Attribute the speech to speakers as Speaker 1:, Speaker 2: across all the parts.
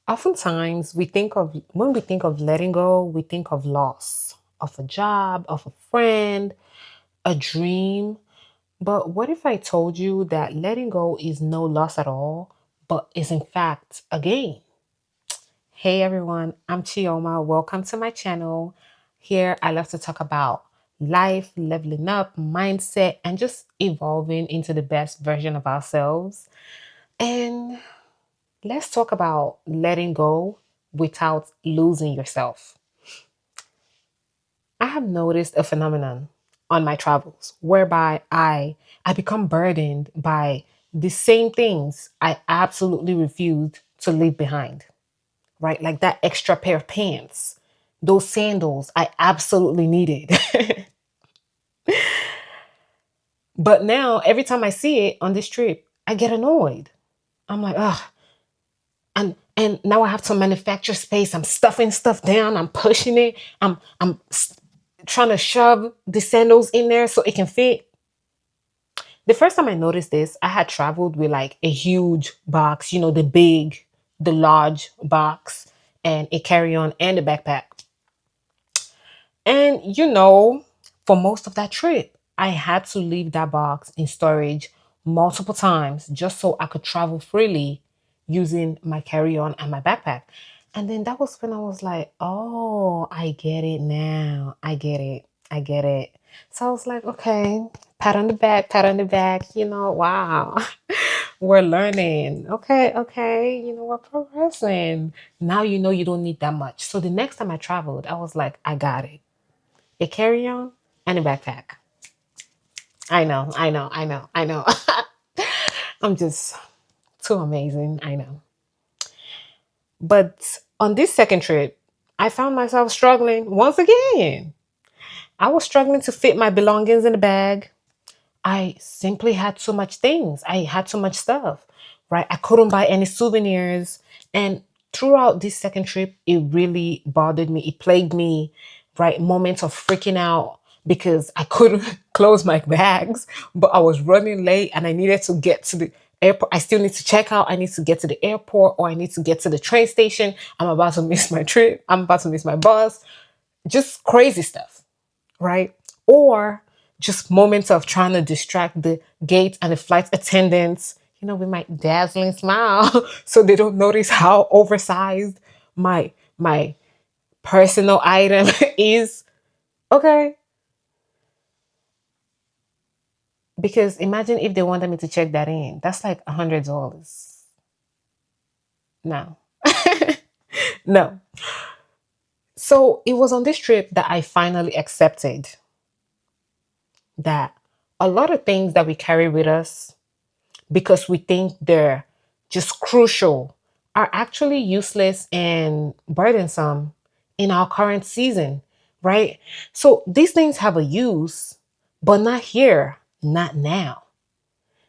Speaker 1: Oftentimes, when we think of letting go, we think of loss of a job, of a friend, a dream. But what if I told you that letting go is no loss at all, but is in fact a gain? Hey everyone, I'm Chioma. Welcome to my channel. Here, I love to talk about life, leveling up, mindset, and just evolving into the best version of ourselves. And let's talk about letting go without losing yourself. I have noticed a phenomenon on my travels whereby I become burdened by the same things I absolutely refused to leave behind, right? Like that extra pair of pants, those sandals I absolutely needed. But now every time I see it on this trip, I get annoyed. I'm like, ugh, and now I have to manufacture space. I'm stuffing stuff down. I'm pushing it. I'm trying to shove the sandals in there so it can fit. The first time I noticed this, I had traveled with like a huge box, the large box, and a carry-on and a backpack. And for most of that trip, I had to leave that box in storage multiple times just so I could travel freely using my carry on and my backpack. And then that was when I was like, oh, I get it now. I get it. I get it. So I was like, okay, pat on the back, pat on the back, wow. We're learning. Okay, okay, we're progressing. Now you don't need that much. So the next time I traveled, I was like, I got it, a carry-on, and a backpack. I know, I know, I know, I know. I'm just too amazing. I know. But on this second trip, I found myself struggling once again. I was struggling to fit my belongings in the bag. I simply had too much things. I had too much stuff, right? I couldn't buy any souvenirs. And throughout this second trip, it really bothered me. It plagued me, right? Moments of freaking out because I couldn't close my bags, but I was running late and I needed to get to the airport. I still need to check out. I need to get to the airport or I need to get to the train station. I'm about to miss my trip. I'm about to miss my bus. Just crazy stuff, right? Or just moments of trying to distract the gate and the flight attendants, with my dazzling smile, so they don't notice how oversized my personal item is. Okay, because imagine if they wanted me to check that in. That's like $100. No, no. So it was on this trip that I finally accepted that a lot of things that we carry with us because we think they're just crucial are actually useless and burdensome in our current season, right? So these things have a use, but not here, not now.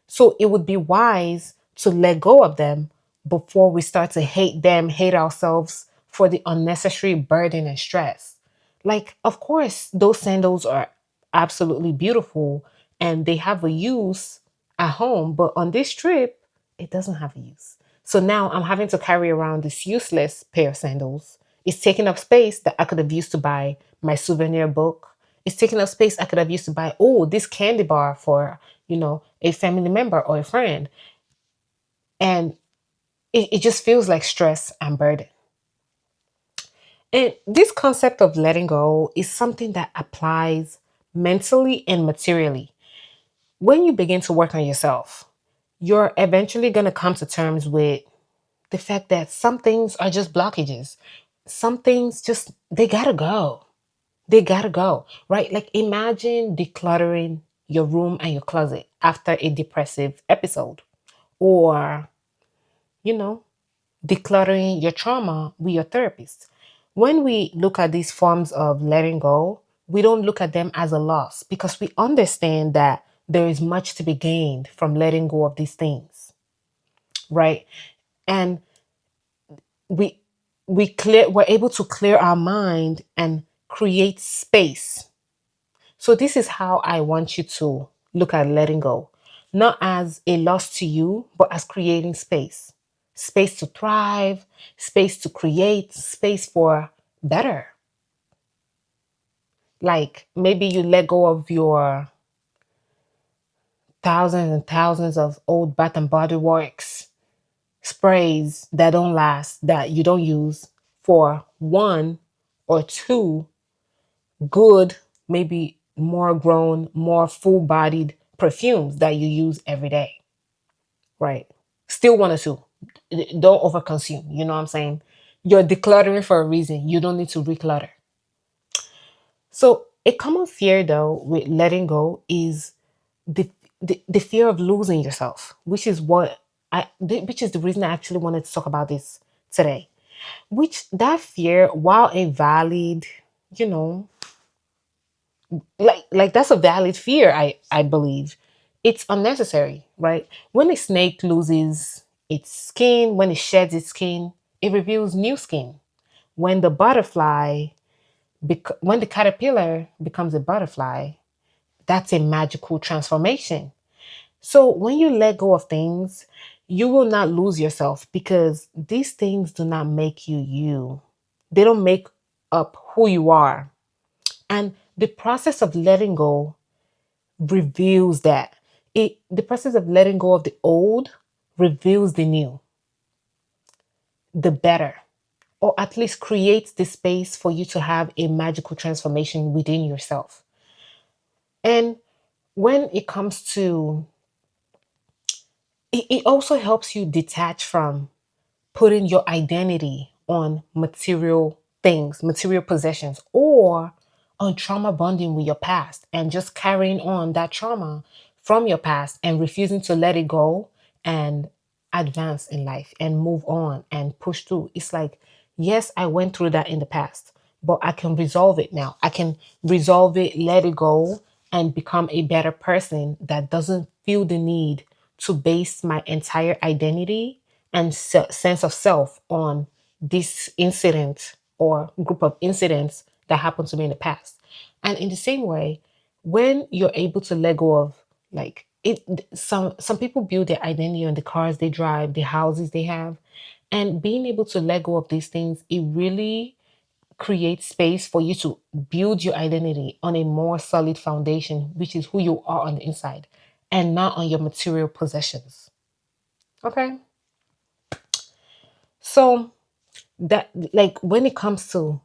Speaker 1: So it would be wise to let go of them before we start to hate them, hate ourselves for the unnecessary burden and stress. Like, of course, those sandals are absolutely beautiful and they have a use at home, but on this trip, it doesn't have a use. So now I'm having to carry around this useless pair of sandals. It's taking up space that I could have used to buy my souvenir book. It's taking up space I could have used to buy, oh, this candy bar for, a family member or a friend. And it just feels like stress and burden. And this concept of letting go is something that applies mentally and materially. When you begin to work on yourself, you're eventually going to come to terms with the fact that some things are just blockages. Some things just, they gotta go. They gotta go, right? Like imagine decluttering your room and your closet after a depressive episode, or, you know, decluttering your trauma with your therapist. When we look at these forms of letting go, we don't look at them as a loss because we understand that there is much to be gained from letting go of these things, right? And we we're able to clear our mind and create space. So this is how I want you to look at letting go. Not as a loss to you, but as creating space. space to thrive, space to create, space for better. Like maybe you let go of your thousands and thousands of old Bath and Body Works sprays that don't last, that you don't use, for one or two good, maybe more grown, more full bodied perfumes that you use every day, right? Still one or two. Don't overconsume. You know what I'm saying? You're decluttering for a reason. You don't need to reclutter. So, a common fear though with letting go is the, the fear of losing yourself, which is which is the reason I actually wanted to talk about this today. Which that fear, while a valid, you know, like that's a valid fear, I believe, it's unnecessary, right? When a snake loses its skin, when it sheds its skin, it reveals new skin. When the butterfly, when the caterpillar becomes a butterfly, that's a magical transformation. So when you let go of things, you will not lose yourself because these things do not make you. They don't make up who you are. And the process of letting go reveals that. The process of letting go of the old reveals the new, the better, or at least creates the space for you to have a magical transformation within yourself. And when it comes to it also helps you detach from putting your identity on material things, material possessions, or on trauma bonding with your past and just carrying on that trauma from your past and refusing to let it go and advance in life and move on and push through. It's like, yes, I went through that in the past, but I can resolve it now. I can resolve it, let it go, and become a better person that doesn't feel the need to base my entire identity and sense of self on this incident or group of incidents that happened to me in the past. And in the same way, when you're able to let go of like it, some people build their identity on the cars they drive, the houses they have, and being able to let go of these things, it really creates space for you to build your identity on a more solid foundation, which is who you are on the inside, and not on your material possessions. Okay, so that like when it comes to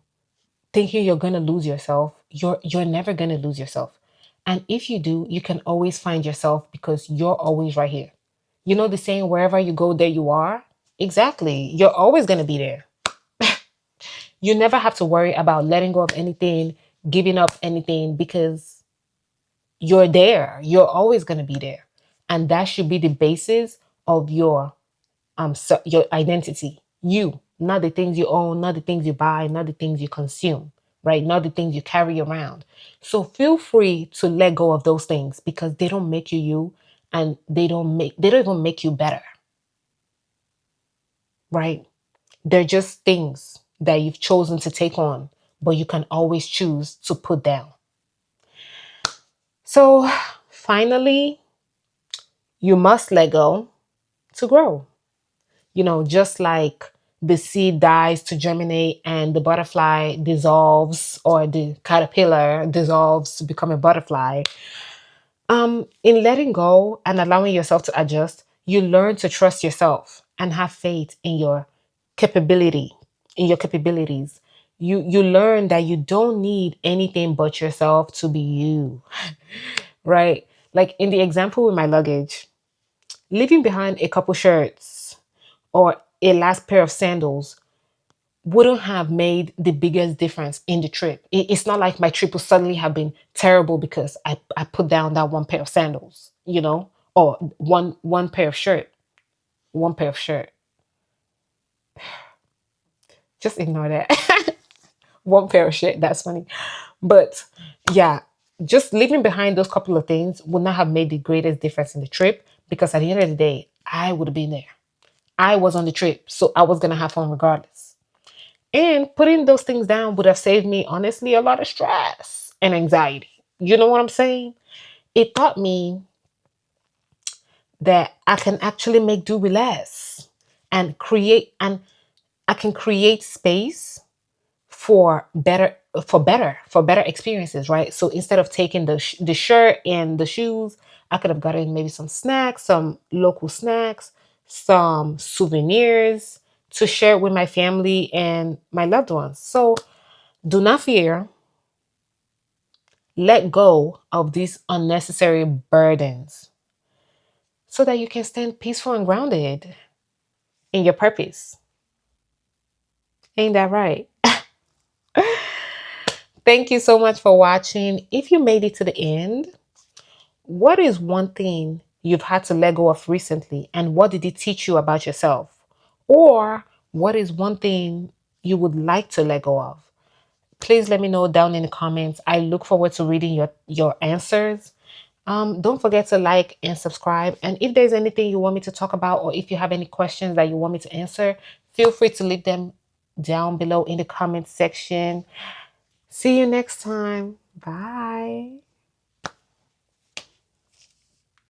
Speaker 1: thinking you're gonna lose yourself, you're never gonna lose yourself. And if you do, you can always find yourself because you're always right here. You know the saying, wherever you go, there you are? Exactly. You're always gonna be there. You never have to worry about letting go of anything, giving up anything, because you're there. You're always gonna be there. And that should be the basis of your identity, you, not the things you own, not the things you buy, not the things you consume, right? Not the things you carry around. So feel free to let go of those things because they don't make you, and they don't even make you better, right? They're just things that you've chosen to take on, but you can always choose to put down. So finally, you must let go to grow. Just like the seed dies to germinate and the butterfly dissolves, or the caterpillar dissolves to become a butterfly. In letting go and allowing yourself to adjust, you learn to trust yourself and have faith capability, in your capabilities. You learn that you don't need anything but yourself to be you, right? Like in the example with my luggage, leaving behind a couple shirts or a last pair of sandals wouldn't have made the biggest difference in the trip. It's not like my trip would suddenly have been terrible because I put down that one pair of sandals, or one pair of shirt, one pair of shirt. Just ignore that. One pair of shirt, that's funny. But yeah, just leaving behind those couple of things would not have made the greatest difference in the trip because at the end of the day, I would have been there. I was on the trip, so I was going to have fun regardless. And putting those things down would have saved me, honestly, a lot of stress and anxiety. You know what I'm saying? It taught me that I can actually make do with less. and I can create space for better experiences, right? So instead of taking the shirt and the shoes, I could have gotten maybe some snacks, some local snacks, some souvenirs to share with my family and my loved ones. So do not fear. Let go of these unnecessary burdens so that you can stand peaceful and grounded in your purpose. Ain't that right? Thank you so much for watching. If you made it to the end, what is one thing you've had to let go of recently, and what did it teach you about yourself? Or what is one thing you would like to let go of? Please let me know down in the comments. I look forward to reading your answers. Don't forget to like and subscribe. And if there's anything you want me to talk about, or if you have any questions that you want me to answer, feel free to leave them down below in the comment section. See you next time. Bye.